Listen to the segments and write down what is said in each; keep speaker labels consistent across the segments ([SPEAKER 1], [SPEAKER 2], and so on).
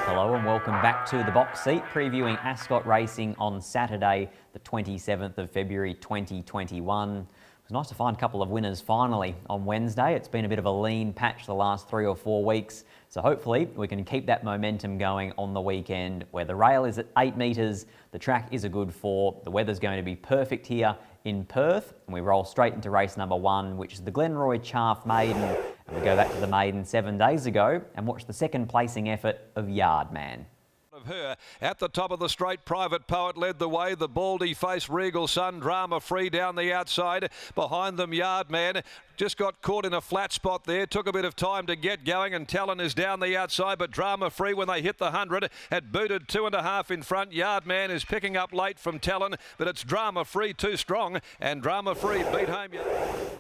[SPEAKER 1] Hello and welcome back to the box seat, previewing Ascot racing on Saturday, the 27th of February 2021. It was nice to find a couple of winners finally on Wednesday. It's been a bit of a lean patch the last 3 or 4 weeks, so hopefully we can keep that momentum going on the weekend, where the rail is at 8 metres, the track is a good 4, the weather's going to be perfect here in Perth, and we roll straight into race number 1, which is the Glenroy Chaff Maiden. And we go back to the maiden 7 days ago and watch the second placing effort of Yardman.
[SPEAKER 2] Of her at the top of the straight, Private Poet led the way. The baldy face Regal Sun, Drama Free down the outside. Behind them, Yardman just got caught in a flat spot there. Took a bit of time to get going, and Talon is down the outside. But Drama Free, when they hit the 100, had booted 2.5 in front. Yardman is picking up late from Talon, but it's Drama Free too strong, and Drama Free beat home.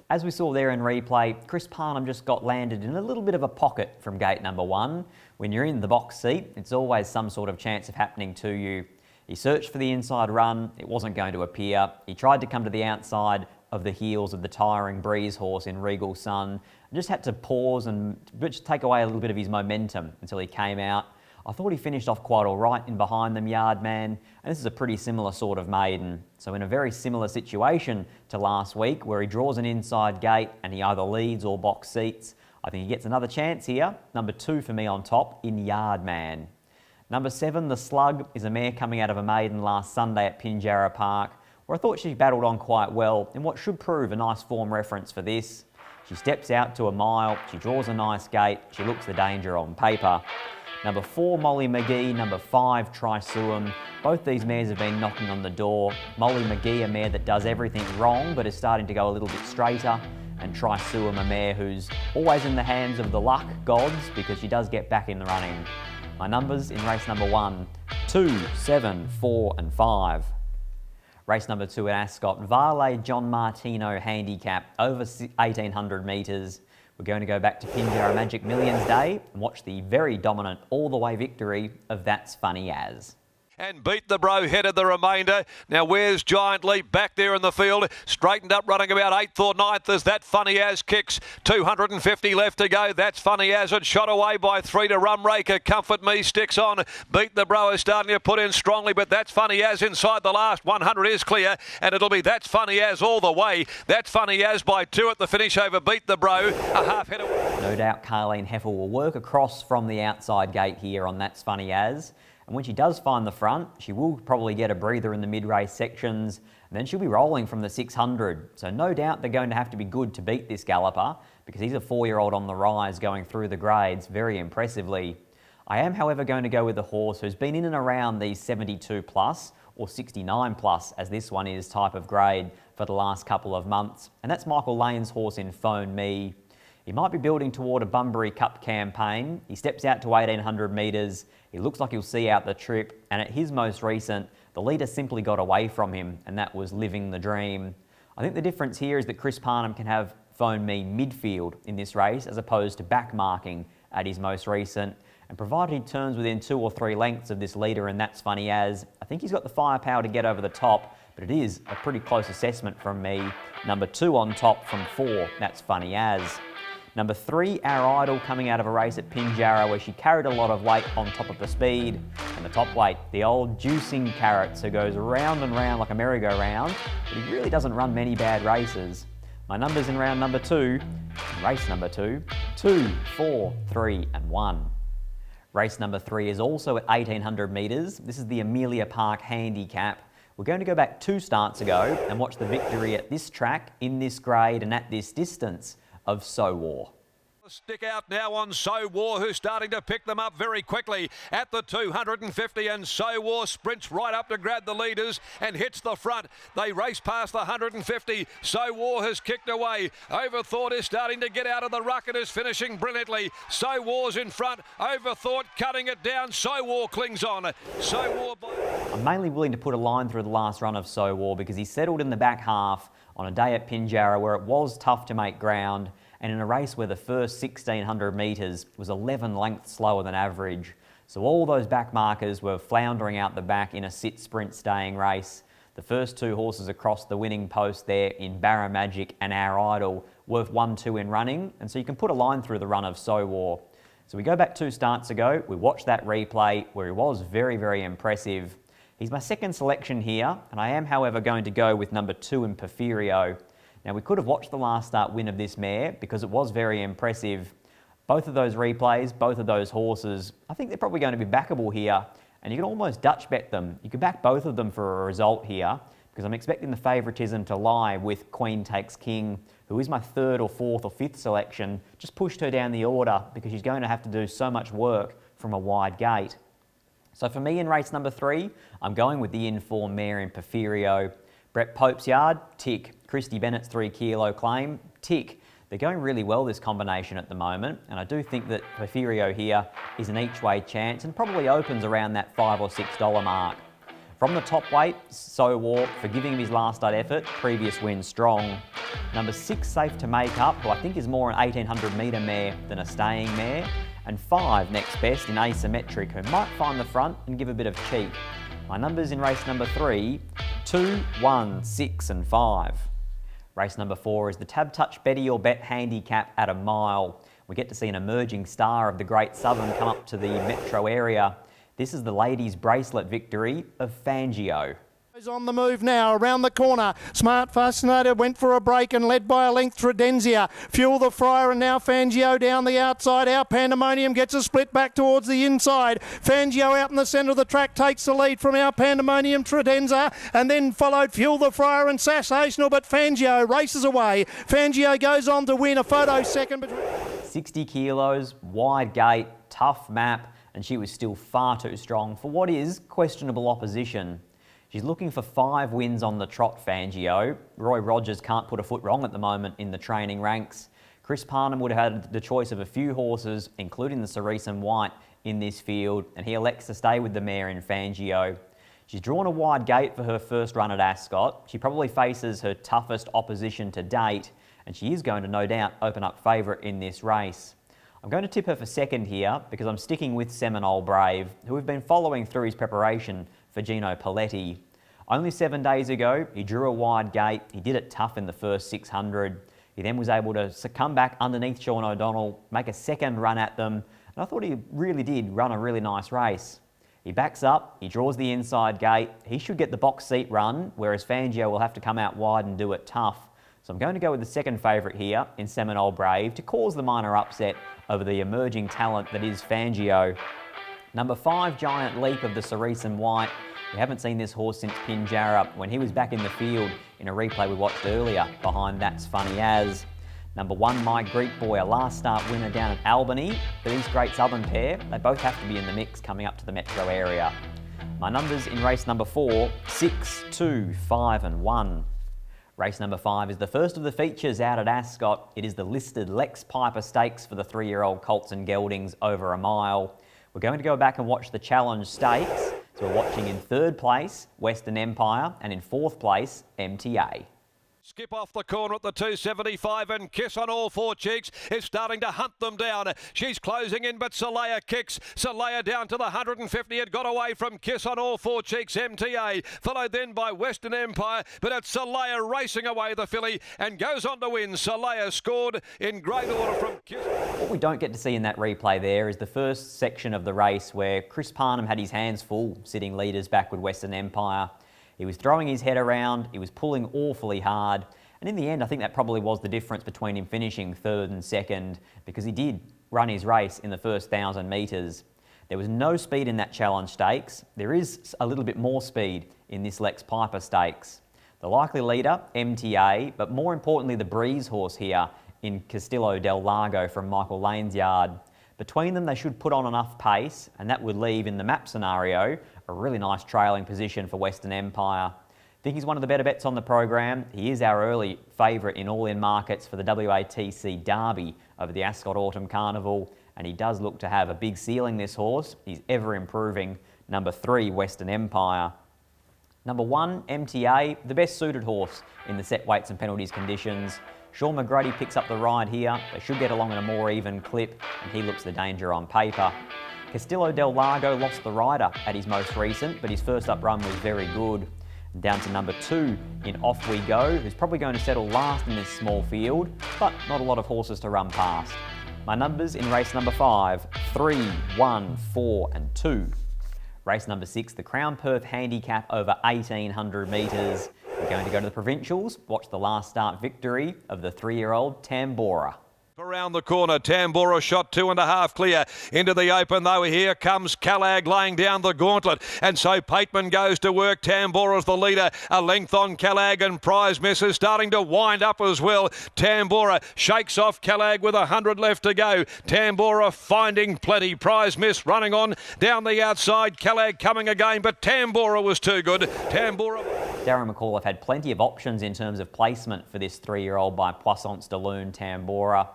[SPEAKER 1] As we saw there in replay, Chris Parnham just got landed in a little bit of a pocket from gate number 1. When you're in the box seat, it's always some sort of chance of happening to you. He searched for the inside run, it wasn't going to appear. He tried to come to the outside of the heels of the tiring Breeze horse in Regal Sun, and just had to pause and just take away a little bit of his momentum until he came out. I thought he finished off quite all right in behind them, Yardman, and this is a pretty similar sort of maiden. So in a very similar situation to last week, where he draws an inside gate and he either leads or box seats, I think he gets another chance here. Number 2 for me on top in Yardman. Number 7, The Slug, is a mare coming out of a maiden last Sunday at Amelia Park, where I thought she battled on quite well in what should prove a nice form reference for this. She steps out to a mile, she draws a nice gate, she looks the danger on paper. Number 4, Molly McGee, number 5, Trisuum. Both these mares have been knocking on the door. Molly McGee, a mare that does everything wrong but is starting to go a little bit straighter, and Trisuum, a mare who's always in the hands of the luck gods because she does get back in the running. My numbers in race number 1, 2, 7, 4 and 5. Race number 2 at Ascot, Varley John Martino Handicap, over 1,800 metres. We're going to go back to Pinjarra Magic Millions Day and watch the very dominant all-the-way victory of That's Funny As.
[SPEAKER 2] And Beat the Bro headed the remainder. Now where's Giant Leap back there in the field? Straightened up, running about 8th or 9th as That Funny As kicks. 250 left to go. That's Funny As it shot away by 3 to Rumraker. Comfort Me sticks on. Beat the Bro is starting to put in strongly, but That's Funny As inside the last 100 is clear, and it'll be That's Funny As all the way. That's Funny As by 2 at the finish over Beat the Bro. A half head away.
[SPEAKER 1] No doubt Carleen Hefel will work across from the outside gate here on That's Funny As. And when she does find the front, she will probably get a breather in the mid-race sections, and then she'll be rolling from the 600. So no doubt they're going to have to be good to beat this galloper, because he's a 4-year-old on the rise going through the grades very impressively. I am, however, going to go with a horse who's been in and around these 72 plus or 69 plus, as this one is, type of grade for the last couple of months, and that's Michael Lane's horse in Phone Me. He might be building toward a Bunbury Cup campaign. He steps out to 1,800 metres. He looks like he'll see out the trip, and at his most recent, the leader simply got away from him, and that was Living the Dream. I think the difference here is that Chris Parnham can have Phone Me midfield in this race as opposed to back marking at his most recent, and provided he turns within 2 or 3 lengths of this leader, and That's Funny As, I think he's got the firepower to get over the top, but it is a pretty close assessment from me. Number 2 on top from 4, That's Funny As. Number 3, Our Idol, coming out of a race at Pinjarra where she carried a lot of weight on top of the speed. And the top weight, the old juicing Carrots, who goes round and round like a merry-go-round, but he really doesn't run many bad races. My numbers in round number 2, race number 2, 2, 4, 3 and 1. Race number 3 is also at 1,800 metres. This is the Amelia Park Handicap. We're going to go back 2 starts ago and watch the victory at this track, in this grade and at this distance of So War.
[SPEAKER 2] Stick out now on So War, who's starting to pick them up very quickly at the 250, and So War sprints right up to grab the leaders and hits the front. They race past the 150. So War has kicked away. Overthought is starting to get out of the ruck and is finishing brilliantly. So War's in front. Overthought cutting it down. So War clings on. So War.
[SPEAKER 1] I'm mainly willing to put a line through the last run of So War because he settled in the back half on a day at Pinjarra where it was tough to make ground, and in a race where the first 1,600 metres was 11 lengths slower than average. So all those back markers were floundering out the back in a sit-sprint staying race. The first two horses across the winning post there in Barra Magic and Our Idol worth 1-2 in running, and so you can put a line through the run of So War. So we go back 2 starts ago, we watched that replay where he was very, very impressive. He's my second selection here, and I am, however, going to go with number 2 in Porfirio. Now, we could have watched the last start win of this mare because it was very impressive. Both of those replays, both of those horses, I think they're probably going to be backable here, and you can almost Dutch bet them. You could back both of them for a result here because I'm expecting the favouritism to lie with Queen Takes King, who is my 3rd or 4th or 5th selection. Just pushed her down the order because she's going to have to do so much work from a wide gate. So for me in race number 3, I'm going with the in-form mare in Porfirio. Brett Pope's yard, tick. Christy Bennett's 3 kilo claim, tick. They're going really well, this combination at the moment, and I do think that Porfirio here is an each-way chance and probably opens around that $5 or $6 mark. From the top weight, So War, forgiving him his last start effort, previous win strong. Number 6, Safe to Make Up, who I think is more an 1800 metre mare than a staying mare. And 5, next best in Asymmetric, who might find the front and give a bit of cheek. My numbers in race number 3, 2, 1, 6 and 5. Race number 4 is the Tabtouch Handicap at a mile. We get to see an emerging star of the Great Southern come up to the metro area. This is the ladies' bracelet victory of Fangio.
[SPEAKER 3] On the move now, around the corner. Smart Fascinator went for a break and led by a length Tredenzia. Fuel the Friar and now Fangio down the outside. Our Pandemonium gets a split back towards the inside. Fangio out in the centre of the track takes the lead from our Pandemonium, Tredenza, and then followed Fuel the Friar and Sensational, but Fangio races away. Fangio goes on to win a photo second.
[SPEAKER 1] 60 kilos, wide gate, tough map, and she was still far too strong for what is questionable opposition. She's looking for 5 wins on the trot, Fangio. Roy Rogers can't put a foot wrong at the moment in the training ranks. Chris Parnham would have had the choice of a few horses, including the Cerise and White, in this field, and he elects to stay with the mare in Fangio. She's drawn a wide gate for her first run at Ascot. She probably faces her toughest opposition to date, and she is going to no doubt open up favourite in this race. I'm going to tip her for second here because I'm sticking with Seminole Brave, who we've been following through his preparation for Gino Paletti. Only 7 days ago, he drew a wide gate. He did it tough in the first 600. He then was able to come back underneath Sean O'Donnell, make a second run at them, and I thought he really did run a really nice race. He backs up, he draws the inside gate. He should get the box seat run, whereas Fangio will have to come out wide and do it tough. So I'm going to go with the second favourite here in Seminole Brave to cause the minor upset over the emerging talent that is Fangio. Number 5, Giant Leap of the Cerise and White. We haven't seen this horse since Pinjarra when he was back in the field in a replay we watched earlier behind That's Funny As. Number 1, My Greek Boy, a last start winner down at Albany. For these Great Southern pair, they both have to be in the mix coming up to the metro area. My numbers in race number 4, 6, 2, 5 and 1. Race number 5 is the first of the features out at Ascot. It is the listed Lex Piper Stakes for the 3-year-old colts and geldings over a mile. We're going to go back and watch the Challenge Stakes. So we're watching in 3rd place, Western Empire, and in 4th place, MTA.
[SPEAKER 2] Skip off the corner at the 275 and Kiss on All Four Cheeks is starting to hunt them down. She's closing in, but Salaya kicks. Salaya down to the 150 had got away from Kiss on All Four Cheeks, MTA. Followed then by Western Empire, but it's Salaya racing away the filly and goes on to win. Salaya scored in great order from Kiss.
[SPEAKER 1] What we don't get to see in that replay there is the first section of the race where Chris Parnham had his hands full sitting leaders back with Western Empire. He was throwing his head around, he was pulling awfully hard, and in the end I think that probably was the difference between him finishing 3rd and 2nd because he did run his race in the first 1,000 metres. There was no speed in that Challenge Stakes. There is a little bit more speed in this Lex Piper Stakes. The likely leader, MTA, but more importantly the breeze horse here in Castillo del Lago from Michael Lane's yard. Between them, they should put on enough pace, and that would leave, in the map scenario, a really nice trailing position for Western Empire. I think he's one of the better bets on the program. He is our early favourite in all-in markets for the WATC Derby over the Ascot Autumn Carnival, and he does look to have a big ceiling, this horse. He's ever improving. Number 3, Western Empire. Number 1, MTA, the best suited horse in the set weights and penalties conditions. Sean McGrady picks up the ride here. They should get along in a more even clip, and he looks the danger on paper. Castillo del Lago lost the rider at his most recent, but his first up run was very good. Down to number 2 in Off We Go, who's probably going to settle last in this small field, but not a lot of horses to run past. My numbers in race number 5, 3, 1, 4 and 2. Race number 6, the Crown Perth Handicap over 1,800 metres. We're going to go to the provincials, watch the last start victory of the 3-year-old Tambora.
[SPEAKER 2] Around the corner, Tambora shot 2.5 clear. Into the open though, here comes Callag laying down the gauntlet. And so Pateman goes to work. Tambora's the leader. A length on Callag and Prize Miss is starting to wind up as well. Tambora shakes off Callag with 100 left to go. Tambora finding plenty. Prize Miss running on down the outside. Callag coming again, but Tambora was too good. Tambora...
[SPEAKER 1] Darren McCall have had plenty of options in terms of placement for this 3-year-old by Poissons de Lune Tambora.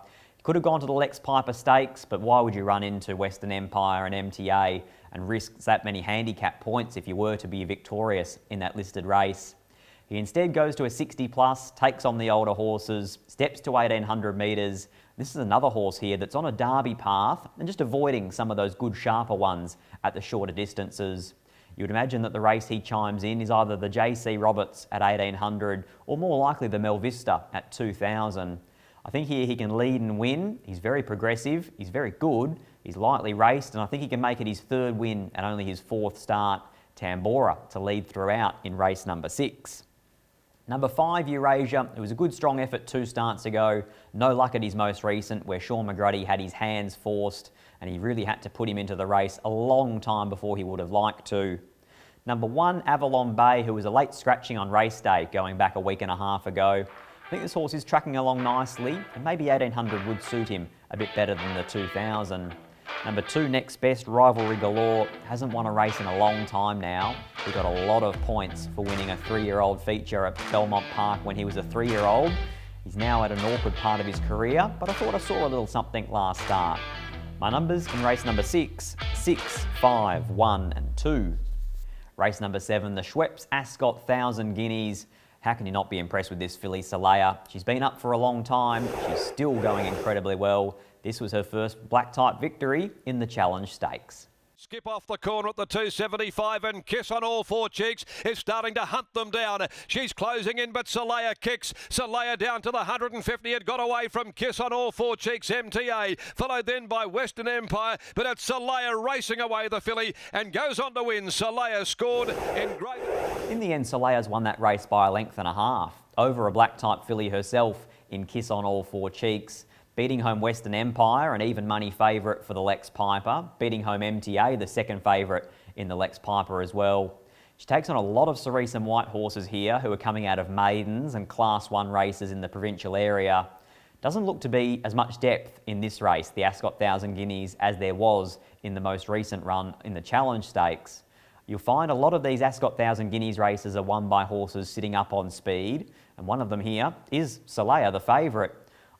[SPEAKER 1] Could have gone to the Lex Piper Stakes, but why would you run into Western Empire and MTA and risk that many handicap points if you were to be victorious in that listed race? He instead goes to a 60 plus, takes on the older horses, steps to 1,800 metres. This is another horse here that's on a derby path and just avoiding some of those good sharper ones at the shorter distances. You would imagine that the race he chimes in is either the JC Roberts at 1,800 or more likely the Melvista at 2,000. I think here he can lead and win. He's very progressive, he's very good, he's lightly raced, and I think he can make it his 3rd win and only his 4th start. Tambora to lead throughout in race number 6. Number 5, Eurasia. It was a good strong effort 2 starts ago. No luck at his most recent, where Sean McGruddy had his hands forced and he really had to put him into the race a long time before he would have liked to. Number 1, Avalon Bay, who was a late scratching on race day going back a week and a half ago. I think this horse is tracking along nicely, and maybe 1,800 would suit him a bit better than the 2,000. Number 2, Next Best, Rivalry Galore, hasn't won a race in a long time now. He got a lot of points for winning a 3-year-old feature at Belmont Park when he was a 3-year-old. He's now at an awkward part of his career, but I thought I saw a little something last start. My numbers in race number 6, 6, 5, 1 and 2. Race number 7, the Schweppes Ascot 1,000 Guineas. How can you not be impressed with this filly, Soleil? She's been up for a long time. She's still going incredibly well. This was her first black type victory in the Challenge Stakes.
[SPEAKER 2] Skip off the corner at the 275 and Kiss on All Four Cheeks is starting to hunt them down. She's closing in, but Soleil kicks. Soleil down to the 150. It got away from Kiss on All Four Cheeks MTA, followed then by Western Empire, but it's Soleil racing away the filly and goes on to win. Soleil scored in great...
[SPEAKER 1] In the end, Soleil's won that race by a length and a half over a black type filly herself in Kiss on All Four Cheeks, beating home Western Empire, an even money favourite for the Lex Piper, beating home MTA, the second favourite in the Lex Piper as well. She takes on a lot of Cerise and White horses here who are coming out of maidens and Class 1 races in the provincial area. Doesn't look to be as much depth in this race, the Ascot 1,000 Guineas, as there was in the most recent run in the Challenge Stakes. You'll find a lot of these Ascot 1,000 Guineas races are won by horses sitting up on speed, and one of them here is Soleil, the favourite.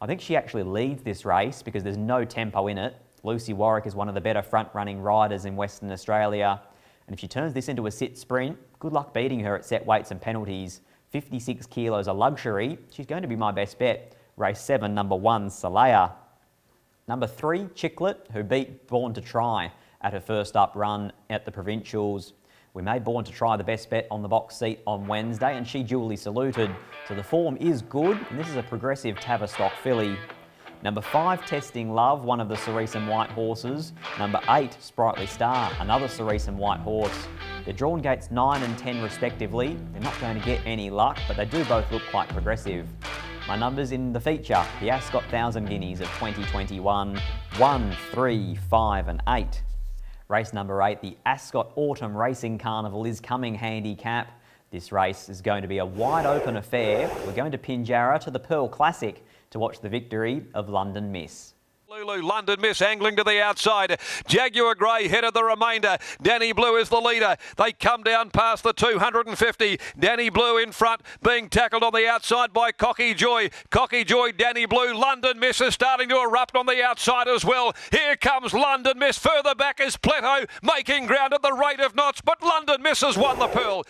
[SPEAKER 1] I think she actually leads this race because there's no tempo in it. Lucy Warwick is one of the better front-running riders in Western Australia, and if she turns this into a sit sprint, good luck beating her at set weights and penalties. 56 kilos a luxury. She's going to be my best bet. Race 7, number 1, Soleil. Number 3, Chicklet, who beat Born to Try at her first up run at the provincials. We made Born to Try the best bet on the box seat on Wednesday, and she duly saluted. So the form is good, and this is a progressive Tavistock filly. Number 5, Testing Love, one of the Cerise and White horses. Number 8, Sprightly Star, another Cerise and White horse. They're drawn gates 9 and 10 respectively. They're not going to get any luck, but they do both look quite progressive. My numbers in the feature, the Ascot 1,000 Guineas of 2021, 1, 3, 5 and 8. Race number 8, the Ascot Autumn Racing Carnival is coming handicap. This race is going to be a wide open affair. We're going to Pinjarra to the Pearl Classic to watch the victory of London Miss.
[SPEAKER 2] Lulu, London Miss angling to the outside. Jaguar Grey headed the remainder. Danny Blue is the leader. They come down past the 250. Danny Blue in front, being tackled on the outside by Cocky Joy. Cocky Joy, Danny Blue. London Miss is starting to erupt on the outside as well. Here comes London Miss. Further back is Pleto, making ground at the rate of knots, but London Miss has won the Pearl.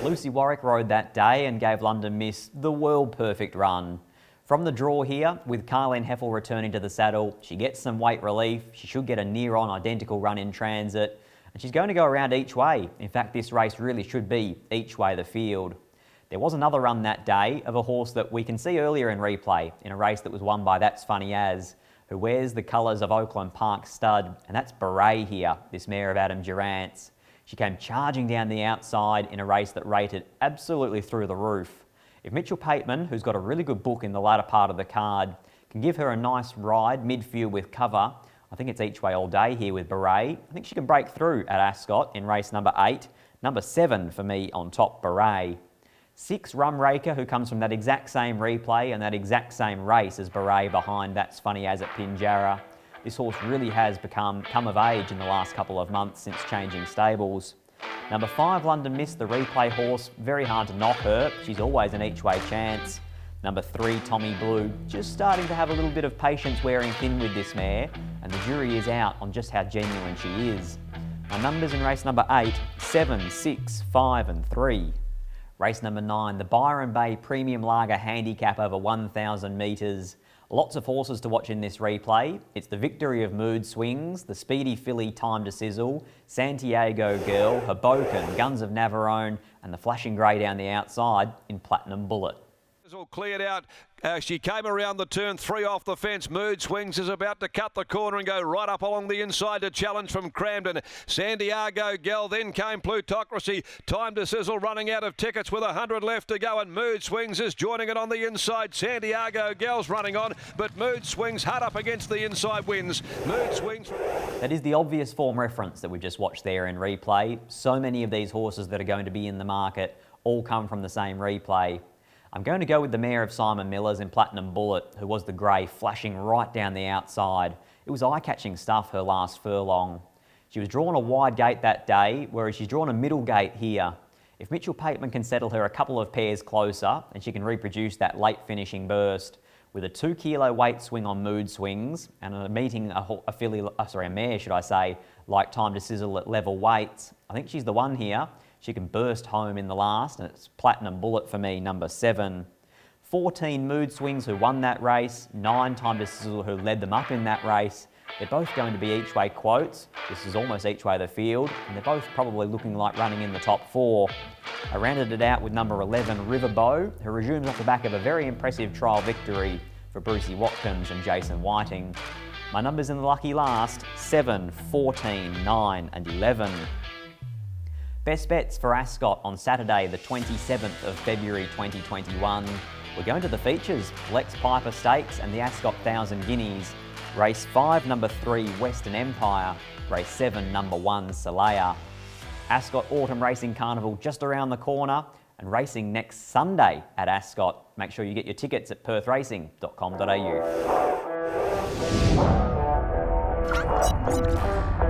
[SPEAKER 1] Lucy Warwick rode that day and gave London Miss the world perfect run. From the draw here, with Carleen Heffel returning to the saddle, she gets some weight relief. She should get a near-on identical run in transit. And she's going to go around each way. In fact, this race really should be each way the field. There was another run that day of a horse that we can see earlier in replay in a race that was won by That's Funny As, who wears the colours of Oakland Park stud, and that's Beret here, this mare of Adam Durant's. She came charging down the outside in a race that rated absolutely through the roof. If Mitchell Pateman, who's got a really good book in the latter part of the card, can give her a nice ride midfield with cover, I think it's each way all day here with Beret. I think she can break through at Ascot in race number 8. Number 7 for me on top, Beret. 6, Rumraker, who comes from that exact same replay and that exact same race as Beret behind That's Funny As at Pinjarra. This horse really has come of age in the last couple of months since changing stables. Number 5, London Miss, the replay horse. Very hard to knock her. She's always an each way chance. Number 3, Tommy Blue, just starting to have a little bit of patience wearing thin with this mare, and the jury is out on just how genuine she is. My numbers in race number 8, 7, 6, 5 and 3. Race number 9, the Byron Bay Premium Lager Handicap over 1,000 metres. Lots of horses to watch in this replay. It's the Victory of Mood Swings, the Speedy Filly Time to Sizzle, Santiago Girl, Hoboken, Guns of Navarone, and the Flashing Grey down the outside in Platinum Bullet.
[SPEAKER 2] All cleared out. She came around the turn, 3 off the fence. Mood Swings is about to cut the corner and go right up along the inside to challenge from Cramden. Santiago Gel, then came Plutocracy. Time to Sizzle running out of tickets with 100 left to go, and Mood Swings is joining it on the inside. Santiago Gel's running on, but Mood Swings hard up against the inside wins. Mood Swings.
[SPEAKER 1] That is the obvious form reference that we just watched there in replay. So many of these horses that are going to be in the market all come from the same replay. I'm going to go with the mare of Simon Miller's in Platinum Bullet, who was the grey, flashing right down the outside. It was eye-catching stuff her last furlong. She was drawn a wide gate that day, whereas she's drawn a middle gate here. If Mitchell Pateman can settle her a couple of pairs closer, and she can reproduce that late finishing burst, with a 2 kilo weight swing on Mood Swings, and meeting a mare, should I say, like Time to Sizzle at level weights, I think she's the one here. She can burst home in the last, and it's Platinum Bullet for me, number 7. 14, Mood Swings, who won that race. 9, Time to Sizzle, who led them up in that race. They're both going to be each way quotes. This is almost each way the field, and they're both probably looking like running in the top 4. I rounded it out with number 11, Riverbow, who resumes off the back of a very impressive trial victory for Brucey Watkins and Jason Whiting. My numbers in the lucky last, 7, 14, 9 and 11. Best bets for Ascot on Saturday, the 27th of February 2021. We're going to the features, Lex Piper Stakes and the Ascot 1000 Guineas. Race 5, number 3, Western Empire. Race 7, number 1, Salaya. Ascot Autumn Racing Carnival just around the corner, and racing next Sunday at Ascot. Make sure you get your tickets at perthracing.com.au.